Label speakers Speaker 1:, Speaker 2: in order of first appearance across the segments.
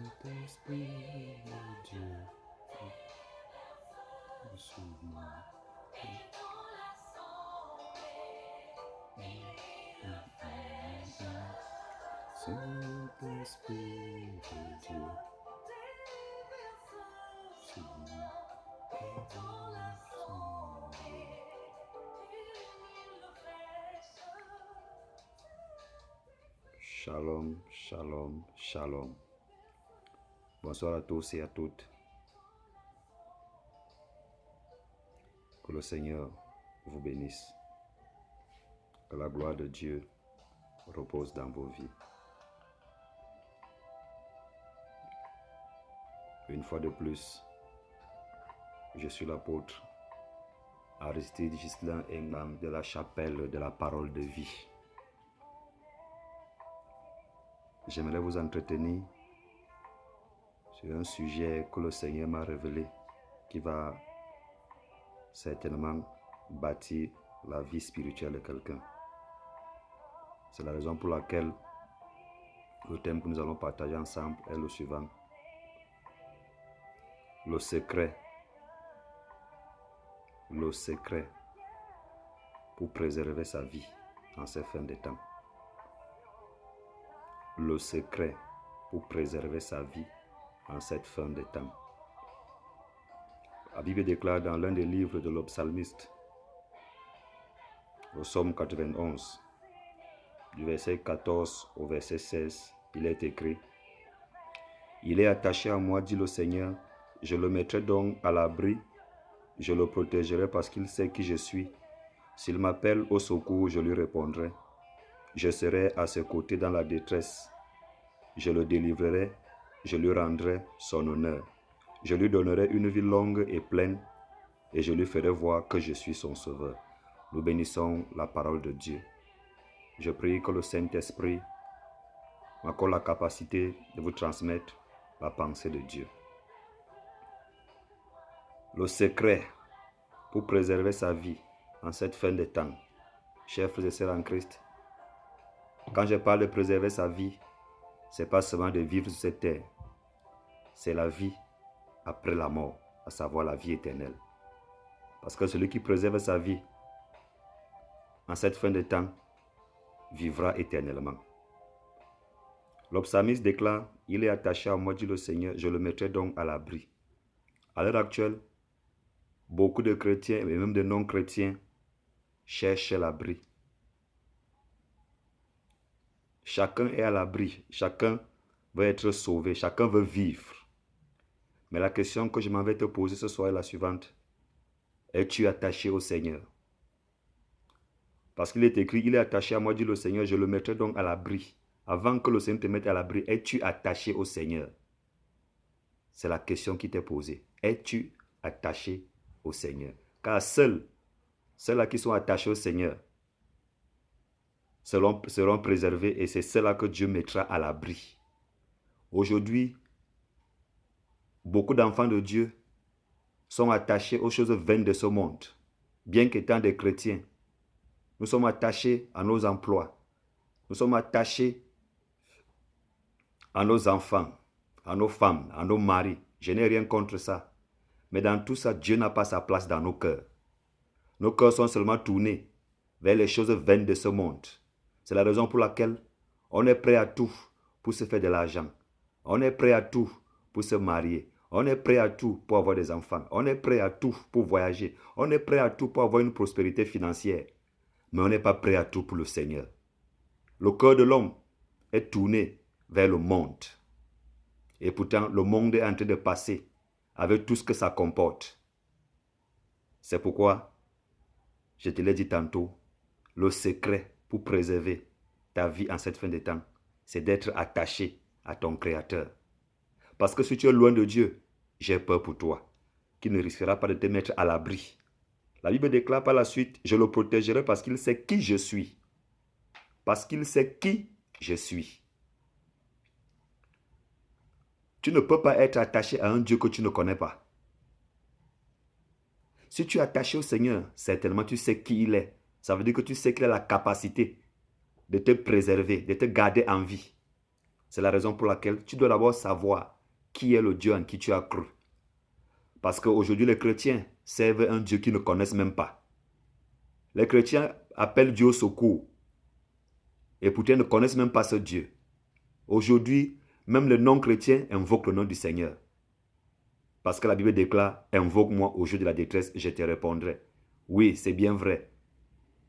Speaker 1: Saint-Esprit de Dieu, suis-moi. Saint-Esprit de Dieu, suis-moi. Shalom, shalom, shalom. Bonsoir à tous et à toutes. Que le Seigneur vous bénisse. Que la gloire de Dieu repose dans vos vies. Une fois de plus, je suis l'apôtre Aristide Ghislain Engam de la chapelle de la parole de vie. J'aimerais vous entretenir sur un sujet que le Seigneur m'a révélé qui va certainement bâtir la vie spirituelle de quelqu'un. C'est la raison pour laquelle le thème que nous allons partager ensemble est le suivant. Le secret pour préserver sa vie en ces fins de temps. Le secret pour préserver sa vie en cette fin de temps. La Bible déclare dans l'un des livres de l'Psalmiste, au psaume 91, du verset 14 au verset 16, il est écrit: Il est attaché à moi, dit le Seigneur, je le mettrai donc à l'abri, je le protégerai parce qu'il sait qui je suis. S'il m'appelle au secours, je lui répondrai. Je serai à ses côtés dans la détresse. Je le délivrerai, je lui rendrai son honneur. Je lui donnerai une vie longue et pleine, et je lui ferai voir que je suis son sauveur. Nous bénissons la parole de Dieu. Je prie que le Saint-Esprit m'accorde la capacité de vous transmettre la pensée de Dieu. Le secret pour préserver sa vie en cette fin de temps. Chers frères et sœurs en Christ, quand je parle de préserver sa vie, ce n'est pas seulement de vivre sur cette terre, c'est la vie après la mort, à savoir la vie éternelle. Parce que celui qui préserve sa vie en cette fin de temps vivra éternellement. Le psalmiste déclare: Il est attaché à moi, dit le Seigneur, je le mettrai donc à l'abri. À l'heure actuelle, beaucoup de chrétiens et même de non-chrétiens cherchent l'abri. Chacun est à l'abri, chacun veut être sauvé, chacun veut vivre. Mais la question que je m'en vais te poser ce soir est la suivante. Es-tu attaché au Seigneur? Parce qu'il est écrit, il est attaché à moi, dit le Seigneur, je le mettrai donc à l'abri. Avant que le Seigneur te mette à l'abri, es-tu attaché au Seigneur? C'est la question qui t'est posée. Es-tu attaché au Seigneur? Car seuls ceux-là qui sont attachés au Seigneur seront préservés et c'est ceux-là que Dieu mettra à l'abri. Aujourd'hui, beaucoup d'enfants de Dieu sont attachés aux choses vaines de ce monde. Bien qu'étant des chrétiens, nous sommes attachés à nos emplois. Nous sommes attachés à nos enfants, à nos femmes, à nos maris. Je n'ai rien contre ça. Mais dans tout ça, Dieu n'a pas sa place dans nos cœurs. Nos cœurs sont seulement tournés vers les choses vaines de ce monde. C'est la raison pour laquelle on est prêt à tout pour se faire de l'argent. On est prêt à tout pour se marier. On est prêt à tout pour avoir des enfants. On est prêt à tout pour voyager. On est prêt à tout pour avoir une prospérité financière. Mais on n'est pas prêt à tout pour le Seigneur. Le cœur de l'homme est tourné vers le monde. Et pourtant, le monde est en train de passer avec tout ce que ça comporte. C'est pourquoi, je te l'ai dit tantôt, le secret pour préserver ta vie en cette fin de temps, c'est d'être attaché à ton Créateur. Parce que si tu es loin de Dieu, j'ai peur pour toi, qui ne risquera pas de te mettre à l'abri. La Bible déclare par la suite, je le protégerai parce qu'il sait qui je suis. Parce qu'il sait qui je suis. Tu ne peux pas être attaché à un Dieu que tu ne connais pas. Si tu es attaché au Seigneur, certainement tu sais qui il est. Ça veut dire que tu sais qu'il a la capacité de te préserver, de te garder en vie. C'est la raison pour laquelle tu dois d'abord savoir qui est le Dieu en qui tu as cru. Parce qu'aujourd'hui, les chrétiens servent un Dieu qu'ils ne connaissent même pas. Les chrétiens appellent Dieu au secours. Et pourtant, ils ne connaissent même pas ce Dieu. Aujourd'hui, même les non-chrétiens invoquent le nom du Seigneur. Parce que la Bible déclare, invoque-moi au jour de la détresse, je te répondrai. Oui, c'est bien vrai.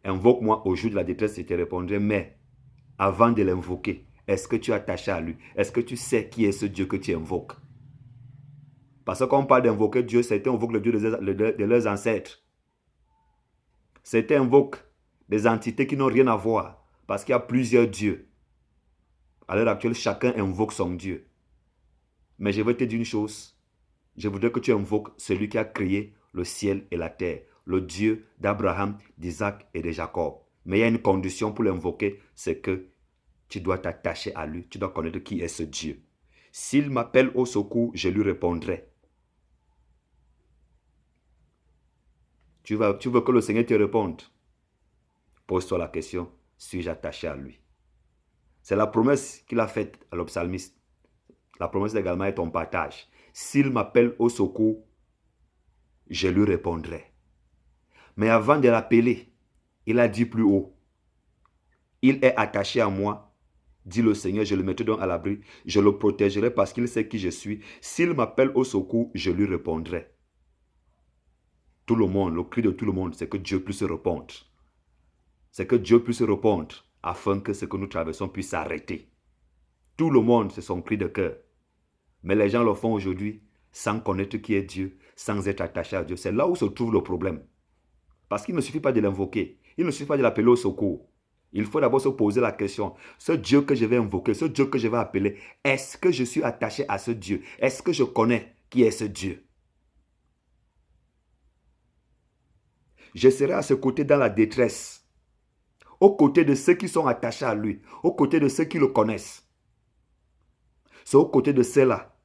Speaker 1: Invoque-moi au jour de la détresse, je te répondrai. Mais avant de l'invoquer, est-ce que tu es attaché à lui? Est-ce que tu sais qui est ce Dieu que tu invoques? Parce que quand on parle d'invoquer Dieu, certains invoquent le Dieu de leurs ancêtres. Certains invoquent des entités qui n'ont rien à voir. Parce qu'il y a plusieurs dieux. À l'heure actuelle, chacun invoque son Dieu. Mais je veux te dire une chose. Je voudrais que tu invoques celui qui a créé le ciel et la terre. Le Dieu d'Abraham, d'Isaac et de Jacob. Mais il y a une condition pour l'invoquer, c'est que tu dois t'attacher à lui. Tu dois connaître qui est ce Dieu. S'il m'appelle au secours, je lui répondrai. Tu veux que le Seigneur te réponde? Pose-toi la question, suis-je attaché à lui? C'est la promesse qu'il a faite à l'psalmiste. La promesse également est ton partage. S'il m'appelle au secours, je lui répondrai. Mais avant de l'appeler, il a dit plus haut, il est attaché à moi, dit le Seigneur, je le mettrai donc à l'abri, je le protégerai parce qu'il sait qui je suis. S'il m'appelle au secours, je lui répondrai. Tout le monde, le cri de tout le monde, c'est que Dieu puisse répondre. C'est que Dieu puisse répondre afin que ce que nous traversons puisse s'arrêter. Tout le monde, c'est son cri de cœur. Mais les gens le font aujourd'hui sans connaître qui est Dieu, sans être attachés à Dieu. C'est là où se trouve le problème. Parce qu'il ne suffit pas de l'invoquer. Il ne suffit pas de l'appeler au secours. Il faut d'abord se poser la question. Ce Dieu que je vais invoquer, ce Dieu que je vais appeler, est-ce que je suis attaché à ce Dieu? Est-ce que je connais qui est ce Dieu? Je serai à ce côté dans la détresse. Aux côtés de ceux qui sont attachés à lui. Aux côtés de ceux qui le connaissent. C'est aux côtés de ceux-là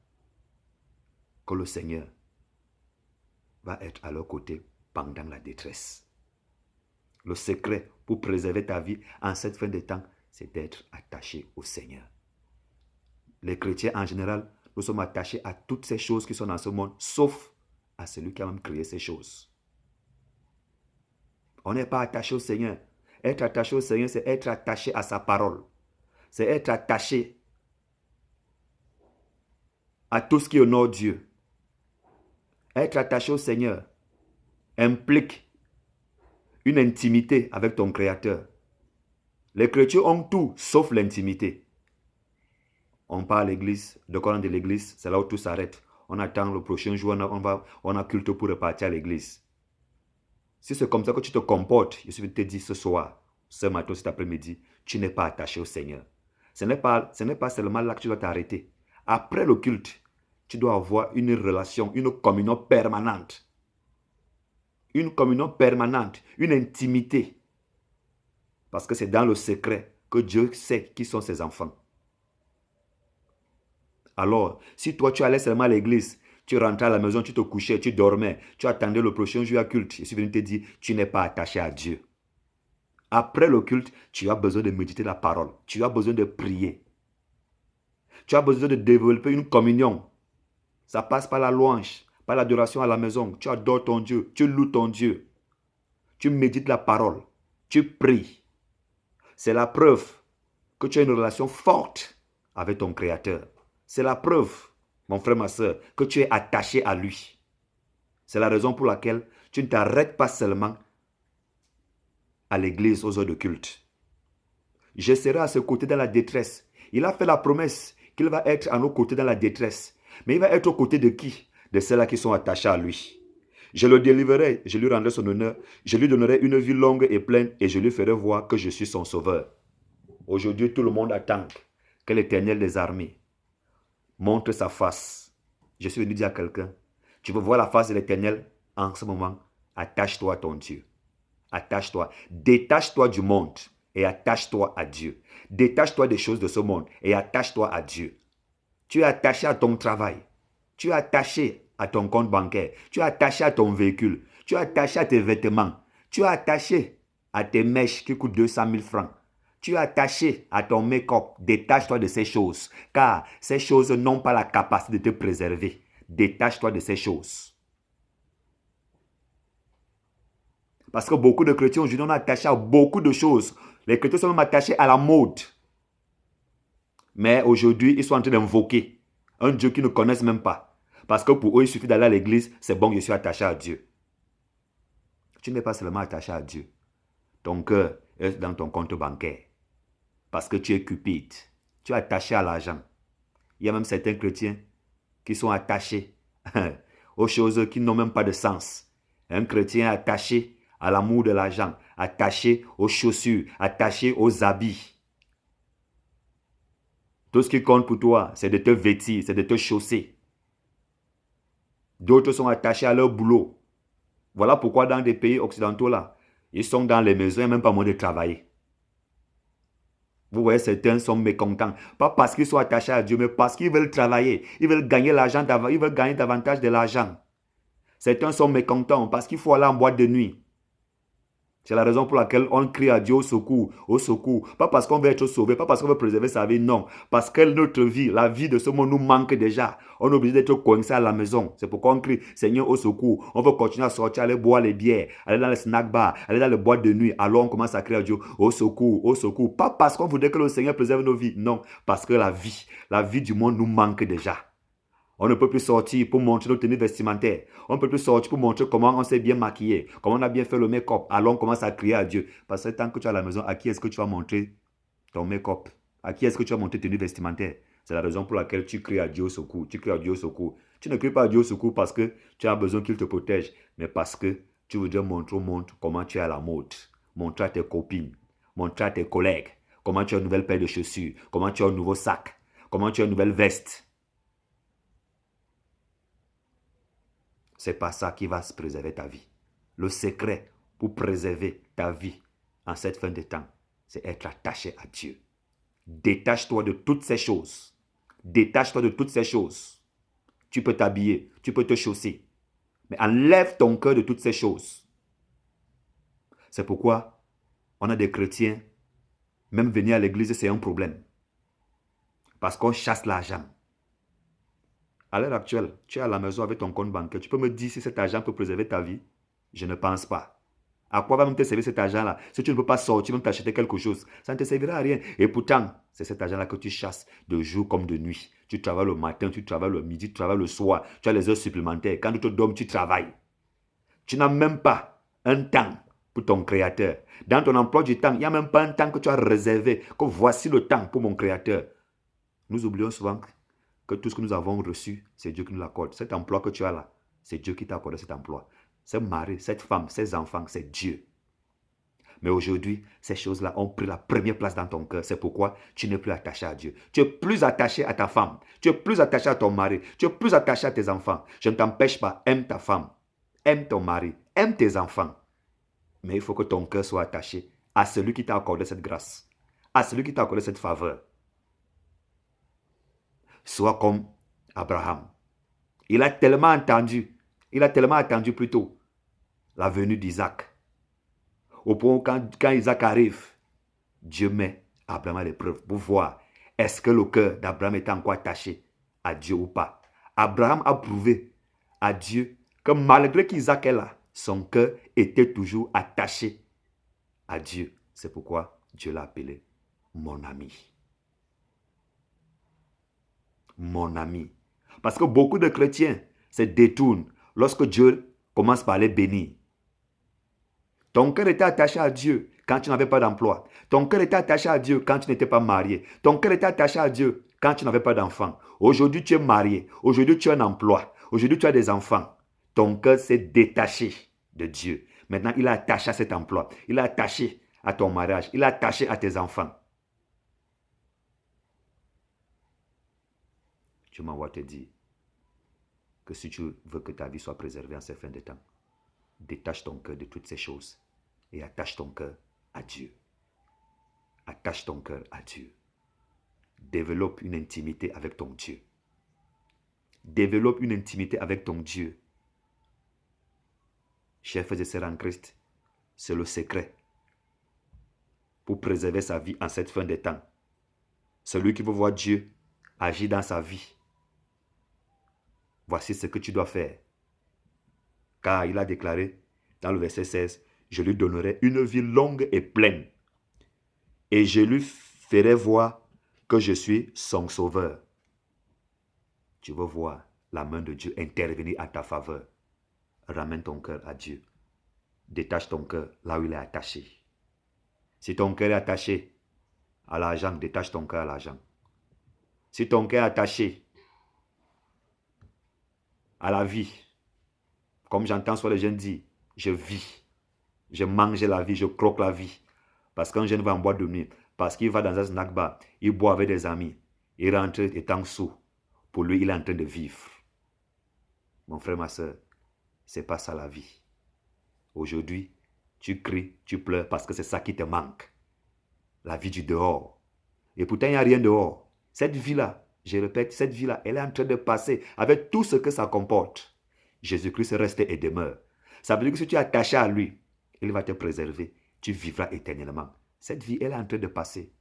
Speaker 1: que le Seigneur va être à leur côté pendant la détresse. Le secret pour préserver ta vie en cette fin de temps, c'est d'être attaché au Seigneur. Les chrétiens en général, nous sommes attachés à toutes ces choses qui sont dans ce monde, sauf à celui qui a même créé ces choses. On n'est pas attaché au Seigneur. Être attaché au Seigneur, c'est être attaché à sa parole. C'est être attaché à tout ce qui honore Dieu. Être attaché au Seigneur implique une intimité avec ton Créateur. Les chrétiens ont tout sauf l'intimité. On part à l'église, de quoi de l'église, c'est là où tout s'arrête. On attend le prochain jour, on a culte pour repartir à l'église. Si c'est comme ça que tu te comportes, je suis te dire ce soir, ce matin, cet après-midi, tu n'es pas attaché au Seigneur. Ce n'est pas seulement là que tu dois t'arrêter. Après le culte, tu dois avoir une relation, une communion permanente. Une communion permanente, une intimité. Parce que c'est dans le secret que Dieu sait qui sont ses enfants. Alors, si toi tu allais seulement à l'église, tu rentrais à la maison, tu te couchais, tu dormais, tu attendais le prochain jour à culte, je suis venu te dire, tu n'es pas attaché à Dieu. Après le culte, tu as besoin de méditer la parole. Tu as besoin de prier. Tu as besoin de développer une communion. Ça passe par la louange, par l'adoration à la maison. Tu adores ton Dieu, tu loues ton Dieu. Tu médites la parole, tu pries. C'est la preuve que tu as une relation forte avec ton Créateur. C'est la preuve, mon frère, ma soeur, que tu es attaché à lui. C'est la raison pour laquelle tu ne t'arrêtes pas seulement à l'église aux heures de culte. Je serai à ce côté dans la détresse. Il a fait la promesse qu'il va être à nos côtés dans la détresse. Mais il va être aux côtés de qui? De ceux-là qui sont attachés à lui. Je le délivrerai, je lui rendrai son honneur, je lui donnerai une vie longue et pleine et je lui ferai voir que je suis son sauveur. Aujourd'hui, tout le monde attend que l'Éternel des armées montre sa face. Je suis venu dire à quelqu'un, tu veux voir la face de l'Éternel en ce moment, attache-toi à ton Dieu. Attache-toi, détache-toi du monde et attache-toi à Dieu. Détache-toi des choses de ce monde et attache-toi à Dieu. Tu es attaché à ton travail. Tu es attaché à ton compte bancaire. Tu es attaché à ton véhicule. Tu es attaché à tes vêtements. Tu es attaché à tes mèches qui coûtent 200 000 francs. Tu es attaché à ton make-up. Détache-toi de ces choses. Car ces choses n'ont pas la capacité de te préserver. Détache-toi de ces choses. Parce que beaucoup de chrétiens aujourd'hui, on est attachés à beaucoup de choses. Les chrétiens sont même attachés à la mode. Mais aujourd'hui, ils sont en train d'invoquer un Dieu qu'ils ne connaissent même pas. Parce que pour eux, il suffit d'aller à l'église. C'est bon, je suis attaché à Dieu. Tu n'es pas seulement attaché à Dieu. Ton cœur est dans ton compte bancaire. Parce que tu es cupide. Tu es attaché à l'argent. Il y a même certains chrétiens qui sont attachés aux choses qui n'ont même pas de sens. Un chrétien est attaché à l'amour de l'argent, attaché aux chaussures, attaché aux habits. Tout ce qui compte pour toi, c'est de te vêtir, c'est de te chausser. D'autres sont attachés à leur boulot. Voilà pourquoi dans des pays occidentaux, là, ils sont dans les maisons, il n'y a même pas moyen de travailler. Vous voyez, certains sont mécontents. Pas parce qu'ils sont attachés à Dieu, mais parce qu'ils veulent travailler. Ils veulent gagner l'argent, ils veulent gagner davantage de l'argent. Certains sont mécontents parce qu'il faut aller en boîte de nuit. C'est la raison pour laquelle on crie à Dieu au secours, au secours. Pas parce qu'on veut être sauvé, pas parce qu'on veut préserver sa vie, non. Parce que notre vie, la vie de ce monde nous manque déjà. On est obligé d'être coincé à la maison. C'est pourquoi on crie, Seigneur, au secours. On veut continuer à sortir, aller boire les bières, aller dans les snack bars, aller dans les boîtes de nuit. Alors on commence à crier à Dieu, au secours, au secours. Pas parce qu'on voudrait que le Seigneur préserve nos vies, non. Parce que la vie du monde nous manque déjà. On ne peut plus sortir pour montrer nos tenues vestimentaires. On ne peut plus sortir pour montrer comment on s'est bien maquillé, comment on a bien fait le make-up. Alors on commence à crier à Dieu. Parce que tant que tu es à la maison, à qui est-ce que tu vas montrer ton make-up? À qui est-ce que tu vas montrer tes tenues vestimentaires? C'est la raison pour laquelle tu cries à Dieu au secours. Tu cries à Dieu au secours. Tu ne cries pas à Dieu au secours parce que tu as besoin qu'il te protège, mais parce que tu voudrais montrer au monde comment tu es à la mode. Montrer à tes copines, montrer à tes collègues comment tu as une nouvelle paire de chaussures, comment tu as un nouveau sac, comment tu as une nouvelle veste. C'est pas ça qui va préserver ta vie. Le secret pour préserver ta vie en cette fin de temps, c'est être attaché à Dieu. Détache-toi de toutes ces choses. Détache-toi de toutes ces choses. Tu peux t'habiller, tu peux te chausser, mais enlève ton cœur de toutes ces choses. C'est pourquoi on a des chrétiens, même venir à l'église, c'est un problème. Parce qu'on chasse l'argent. À l'heure actuelle, tu es à la maison avec ton compte bancaire. Tu peux me dire si cet argent peut préserver ta vie? Je ne pense pas. À quoi va même te servir cet argent-là? Si tu ne peux pas sortir, même t'acheter quelque chose, ça ne te servira à rien. Et pourtant, c'est cet argent-là que tu chasses de jour comme de nuit. Tu travailles le matin, tu travailles le midi, tu travailles le soir. Tu as les heures supplémentaires. Quand tu te dormes, tu travailles. Tu n'as même pas un temps pour ton créateur. Dans ton emploi du temps, il n'y a même pas un temps que tu as réservé. Que voici le temps pour mon créateur. Nous oublions souvent que tout ce que nous avons reçu, c'est Dieu qui nous l'accorde. Cet emploi que tu as là, c'est Dieu qui t'a accordé cet emploi. Ce mari, cette femme, ces enfants, c'est Dieu. Mais aujourd'hui, ces choses-là ont pris la première place dans ton cœur. C'est pourquoi tu n'es plus attaché à Dieu. Tu es plus attaché à ta femme. Tu es plus attaché à ton mari. Tu es plus attaché à tes enfants. Je ne t'empêche pas. Aime ta femme. Aime ton mari. Aime tes enfants. Mais il faut que ton cœur soit attaché à celui qui t'a accordé cette grâce. À celui qui t'a accordé cette faveur. Sois comme Abraham. Il a tellement attendu plutôt la venue d'Isaac. Au point où quand Isaac arrive, Dieu met Abraham à l'épreuve pour voir est-ce que le cœur d'Abraham est encore attaché à Dieu ou pas. Abraham a prouvé à Dieu que malgré qu'Isaac est là, son cœur était toujours attaché à Dieu. C'est pourquoi Dieu l'a appelé mon ami. Mon ami. Parce que beaucoup de chrétiens se détournent lorsque Dieu commence par les bénir. Ton cœur était attaché à Dieu quand tu n'avais pas d'emploi. Ton cœur était attaché à Dieu quand tu n'étais pas marié. Ton cœur était attaché à Dieu quand tu n'avais pas d'enfant. Aujourd'hui, tu es marié. Aujourd'hui, tu as un emploi. Aujourd'hui, tu as des enfants. Ton cœur s'est détaché de Dieu. Maintenant, il est attaché à cet emploi. Il est attaché à ton mariage. Il est attaché à tes enfants. Je m'envoie te dire que si tu veux que ta vie soit préservée en ces fins de temps, détache ton cœur de toutes ces choses et attache ton cœur à Dieu. Attache ton cœur à Dieu. Développe une intimité avec ton Dieu. Développe une intimité avec ton Dieu. Chers frères et sœurs en Christ, c'est le secret pour préserver sa vie en cette fin des temps. Celui qui veut voir Dieu agir dans sa vie, voici ce que tu dois faire. Car il a déclaré dans le verset 16, je lui donnerai une vie longue et pleine. Et je lui ferai voir que je suis son sauveur. Tu veux voir la main de Dieu intervenir à ta faveur. Ramène ton cœur à Dieu. Détache ton cœur là où il est attaché. Si ton cœur est attaché à l'argent, détache ton cœur à l'argent. Si ton cœur est attaché à la vie, comme j'entends sur les jeunes dire, je vis, je mange la vie, je croque la vie. Parce qu'un jeune va en boîte de nuit, parce qu'il va dans un snack bar, il boit avec des amis, il rentre étant sous. Pour lui, il est en train de vivre. Mon frère, ma soeur, ce n'est pas ça la vie. Aujourd'hui, tu cries, tu pleures parce que c'est ça qui te manque. La vie du dehors. Et pourtant, il n'y a rien dehors. Cette vie-là, je répète, cette vie-là, elle est en train de passer avec tout ce que ça comporte. Jésus-Christ reste et demeure. Ça veut dire que si tu es attaché à lui, il va te préserver. Tu vivras éternellement. Cette vie, elle est en train de passer.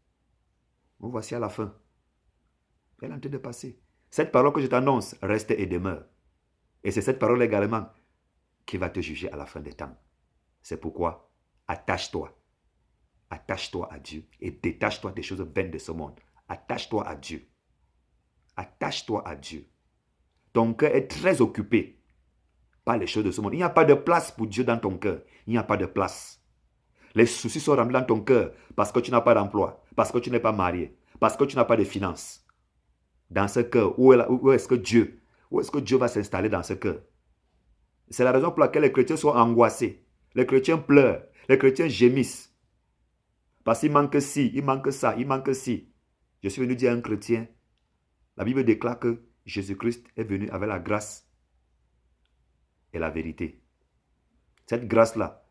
Speaker 1: Nous voici à la fin. Elle est en train de passer. Cette parole que je t'annonce, reste et demeure. Et c'est cette parole également qui va te juger à la fin des temps. C'est pourquoi, attache-toi. Attache-toi à Dieu et détache-toi des choses vaines de ce monde. Attache-toi à Dieu. Attache-toi à Dieu. Ton cœur est très occupé par les choses de ce monde. Il n'y a pas de place pour Dieu dans ton cœur. Il n'y a pas de place. Les soucis sont remplis dans ton cœur parce que tu n'as pas d'emploi, parce que tu n'es pas marié, parce que tu n'as pas de finances. Dans ce cœur, où est-ce que Dieu va s'installer dans ce cœur? C'est la raison pour laquelle les chrétiens sont angoissés. Les chrétiens pleurent, les chrétiens gémissent. Parce qu'il manque ci, il manque ça, il manque ci. Je suis venu dire à un chrétien, la Bible déclare que Jésus-Christ est venu avec la grâce et la vérité. Cette grâce-là,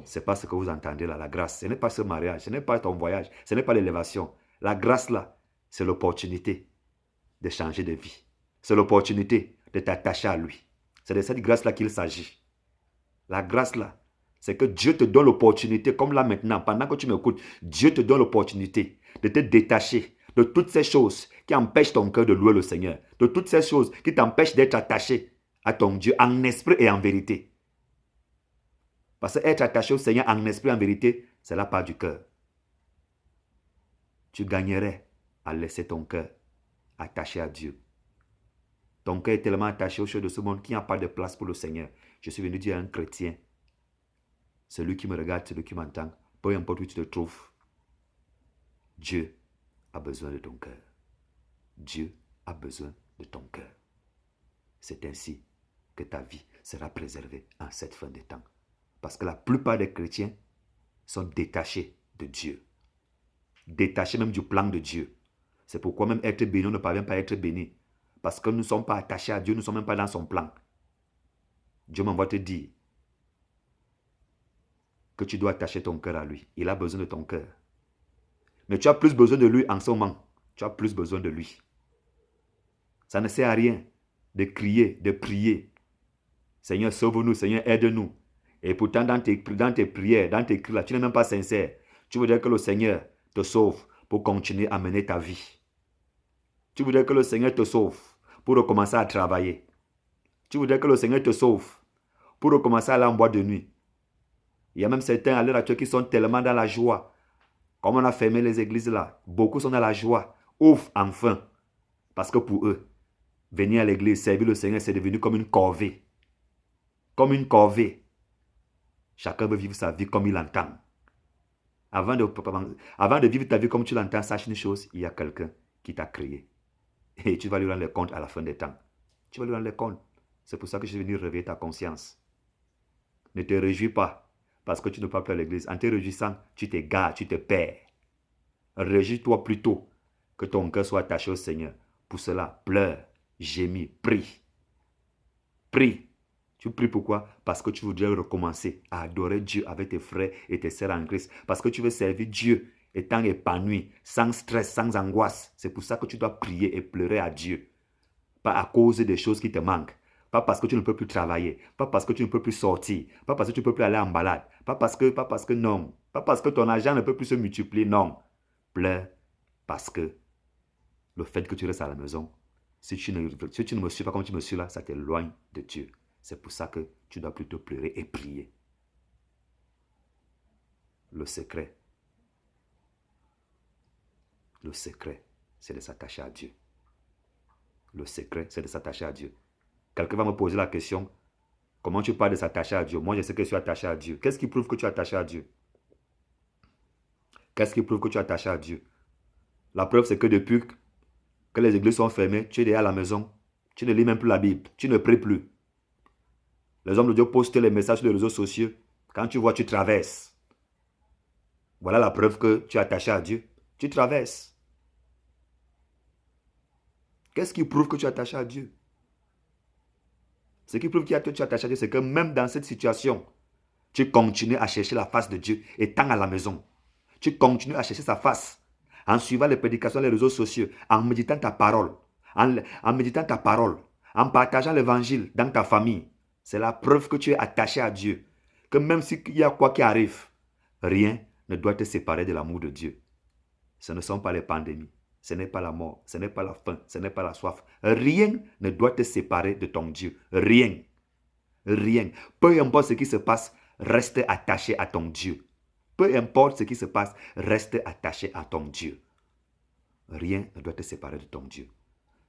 Speaker 1: ce n'est pas ce que vous entendez là, la grâce. Ce n'est pas ce mariage, ce n'est pas ton voyage, ce n'est pas l'élévation. La grâce-là, c'est l'opportunité de changer de vie. C'est l'opportunité de t'attacher à lui. C'est de cette grâce-là qu'il s'agit. La grâce-là, c'est que Dieu te donne l'opportunité, comme là maintenant, pendant que tu m'écoutes, Dieu te donne l'opportunité de te détacher de toutes ces choses qui empêchent ton cœur de louer le Seigneur, de toutes ces choses qui t'empêchent d'être attaché à ton Dieu en esprit et en vérité. Parce que être attaché au Seigneur en esprit et en vérité, c'est la part du cœur. Tu gagnerais à laisser ton cœur attaché à Dieu. Ton cœur est tellement attaché aux choses de ce monde qu'il n'y a pas de place pour le Seigneur. Je suis venu dire à un chrétien, celui qui me regarde, celui qui m'entend, peu importe où tu te trouves, Dieu a besoin de ton cœur. Dieu a besoin de ton cœur. C'est ainsi que ta vie sera préservée en cette fin des temps. Parce que la plupart des chrétiens sont détachés de Dieu. Détachés même du plan de Dieu. C'est pourquoi même être béni, on ne parvient pas à être béni. Parce que nous ne sommes pas attachés à Dieu, nous ne sommes même pas dans son plan. Dieu m'envoie te dire que tu dois attacher ton cœur à lui. Il a besoin de ton cœur. Mais tu as plus besoin de lui en ce moment. Tu as plus besoin de lui. Ça ne sert à rien de crier, de prier. Seigneur, sauve-nous, Seigneur, aide-nous. Et pourtant, dans tes prières, dans tes cris, là, tu n'es même pas sincère. Tu voudrais que le Seigneur te sauve pour continuer à mener ta vie. Tu voudrais que le Seigneur te sauve pour recommencer à travailler. Tu voudrais que le Seigneur te sauve pour recommencer à aller en boîte de nuit. Il y a même certains à l'heure actuelle qui sont tellement dans la joie. Comme on a fermé les églises là, beaucoup sont dans la joie. Ouf, enfin. Parce que pour eux, venir à l'église, servir le Seigneur, c'est devenu comme une corvée. Comme une corvée. Chacun veut vivre sa vie comme il l'entend. Avant de vivre ta vie comme tu l'entends, sache une chose, il y a quelqu'un qui t'a créé. Et tu vas lui rendre compte à la fin des temps. Tu vas lui rendre compte. C'est pour ça que je suis venu réveiller ta conscience. Ne te réjouis pas parce que tu ne vas plus à l'église. En te réjouissant, tu t'égares, tu te perds. Réjouis-toi plutôt que ton cœur soit attaché au Seigneur. Pour cela, pleure, gémis, prie. Prie. Tu pries pourquoi? Parce que tu voudrais recommencer à adorer Dieu avec tes frères et tes sœurs en Christ. Parce que tu veux servir Dieu étant épanoui, sans stress, sans angoisse. C'est pour ça que tu dois prier et pleurer à Dieu. Pas à cause des choses qui te manquent. Pas parce que tu ne peux plus travailler. Pas parce que tu ne peux plus sortir. Pas parce que tu ne peux plus aller en balade. Pas parce que non. Pas parce que ton argent ne peut plus se multiplier, non. Pleure parce que le fait que tu restes à la maison, si tu ne me suis pas comme tu me suis là, ça t'éloigne de Dieu. C'est pour ça que tu dois plutôt pleurer et prier. Le secret, c'est de s'attacher à Dieu. Le secret, c'est de s'attacher à Dieu. Quelqu'un va me poser la question, comment tu parles de s'attacher à Dieu? Moi, je sais que je suis attaché à Dieu. Qu'est-ce qui prouve que tu es attaché à Dieu? Qu'est-ce qui prouve que tu es attaché à Dieu? La preuve, c'est que depuis que les églises sont fermées, tu es déjà à la maison. Tu ne lis même plus la Bible. Tu ne pries plus. Les hommes de Dieu postent les messages sur les réseaux sociaux. Quand tu vois, tu traverses. Voilà la preuve que tu es attaché à Dieu. Tu traverses. Qu'est-ce qui prouve que tu es attaché à Dieu? Ce qui prouve que tu es attaché à Dieu, c'est que même dans cette situation, tu continues à chercher la face de Dieu étant à la maison. Tu continues à chercher sa face en suivant les prédications sur les réseaux sociaux, en méditant ta parole, en méditant ta parole, en partageant l'évangile dans ta famille. C'est la preuve que tu es attaché à Dieu. Que même s'il y a quoi qui arrive, rien ne doit te séparer de l'amour de Dieu. Ce ne sont pas les pandémies, ce n'est pas la mort, ce n'est pas la faim, ce n'est pas la soif. Rien ne doit te séparer de ton Dieu. Rien. Rien. Peu importe ce qui se passe, reste attaché à ton Dieu. Peu importe ce qui se passe, reste attaché à ton Dieu. Rien ne doit te séparer de ton Dieu.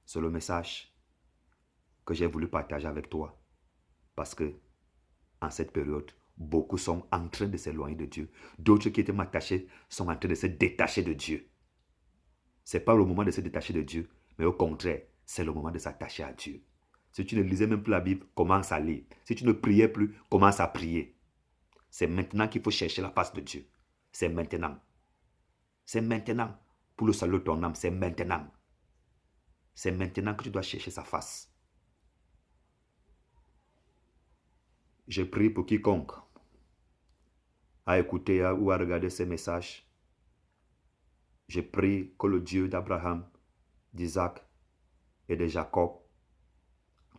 Speaker 1: C'est le message que j'ai voulu partager avec toi. Parce que, en cette période, beaucoup sont en train de s'éloigner de Dieu. D'autres qui étaient attachés sont en train de se détacher de Dieu. Ce n'est pas le moment de se détacher de Dieu, mais au contraire, c'est le moment de s'attacher à Dieu. Si tu ne lisais même plus la Bible, commence à lire. Si tu ne priais plus, commence à prier. C'est maintenant qu'il faut chercher la face de Dieu. C'est maintenant. C'est maintenant. Pour le salut de ton âme, c'est maintenant. C'est maintenant que tu dois chercher sa face. Je prie pour quiconque a écouté ou a regardé ces messages. Je prie que le Dieu d'Abraham, d'Isaac et de Jacob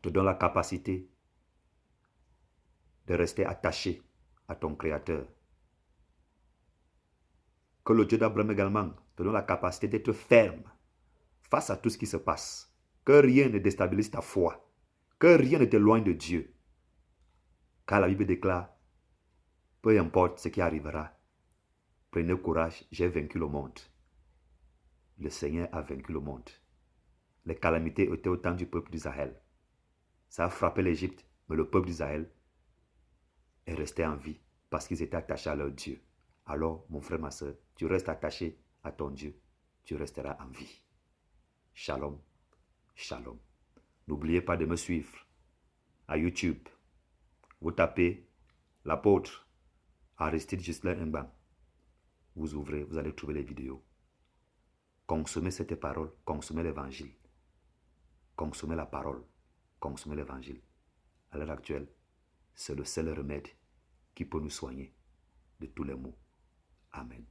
Speaker 1: te donne la capacité de rester attaché à ton Créateur. Que le Dieu d'Abraham également te donne la capacité d'être ferme face à tout ce qui se passe. Que rien ne déstabilise ta foi. Que rien ne t'éloigne de Dieu. Car la Bible déclare, peu importe ce qui arrivera, prenez courage, j'ai vaincu le monde. Le Seigneur a vaincu le monde. Les calamités étaient au temps du peuple d'Israël. Ça a frappé l'Égypte, mais le peuple d'Israël est resté en vie parce qu'ils étaient attachés à leur Dieu. Alors, mon frère, ma soeur, tu restes attaché à ton Dieu, tu resteras en vie. Shalom, shalom. N'oubliez pas de me suivre à YouTube. Vous tapez l'apôtre Aristide Ghislain Mbang. Vous ouvrez, vous allez trouver les vidéos. Consommez cette parole, consommez l'évangile. Consommez la parole, consommez l'évangile. À l'heure actuelle, c'est le seul remède qui peut nous soigner de tous les maux. Amen.